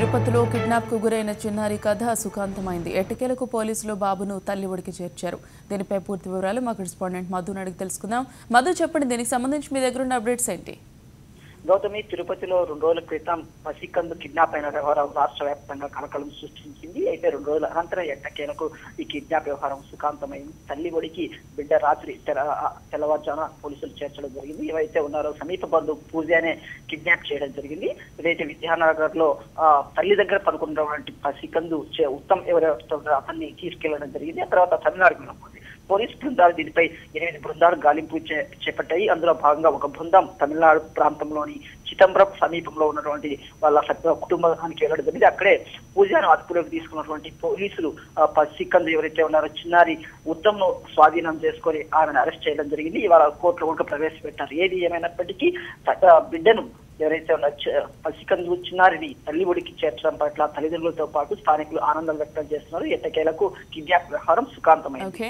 తిరుపతిలో కిడ్నాప్ కు గురైన చిన్నారి కథ సుఖాంతమైంది. ఎట్టకేలకు పోలీసులు బాబును తల్లి ఒడికి చేర్చారు. దీనిపై పూర్తి వివరాలు మా కరెస్పాండెంట్ మధుని అడిగి తెలుసుకుందాం. మధు, చెప్పండి, దీనికి సంబంధించి మీ దగ్గర ఉన్న అప్డేట్స్ ఏంటి? గౌతమి, తిరుపతిలో 2 రోజుల క్రితం పసికందు కిడ్నాప్ అయిన వ్యవహారం రాష్ట్ర వ్యాప్తంగా కలకలం సృష్టించింది. అయితే 2 రోజుల అనంతరం ఎట్టకేలకు ఈ కిడ్నాప్ వ్యవహారం సుఖాంతమైంది. తల్లి ఒడికి బిడ్డ రాత్రి తెల్లవారుజామున పోలీసులు చేర్చడం జరిగింది. ఏవైతే ఉన్నారో సమీప బంధువు పూజనే కిడ్నాప్ చేయడం జరిగింది. ఇదైతే విద్యానగర్ లో తల్లి దగ్గర పడుకున్నటువంటి పసికందు ఉత్తమ్ ఎవరైతే అతన్ని తీసుకెళ్లడం జరిగింది. ఆ తర్వాత తమిళనాడుకు వెళ్ళింది. పోలీసు బృందాలు దీనిపై 8 బృందాలు గాలింపు చేపట్టాయి. అందులో భాగంగా ఒక బృందం తమిళనాడు ప్రాంతంలోని చిదంబరం సమీపంలో ఉన్నటువంటి వాళ్ళ కుటుంబానికి వెళ్ళడం జరిగింది. అక్కడే పూజను అదుపులోకి తీసుకున్నటువంటి పోలీసులు పసికందు ఎవరైతే ఉన్నారో చిన్నారి ఉత్తమ్ను స్వాధీనం చేసుకొని ఆమెను అరెస్ట్ చేయడం జరిగింది. ఇవాళ కోర్టులో కూడా ప్రవేశపెట్టారు. ఏది ఏమైనప్పటికీ బిడ్డను ఎవరైతే ఉన్న పసికందు చిన్నారిని తల్లి ఒడికి చేర్చడం పట్ల తల్లిదండ్రులతో పాటు స్థానికులు ఆనందం వ్యక్తం చేస్తున్నారు. ఎట్టకేలకు కిడ్నాప్ వ్యవహారం సుఖాంతమైంది.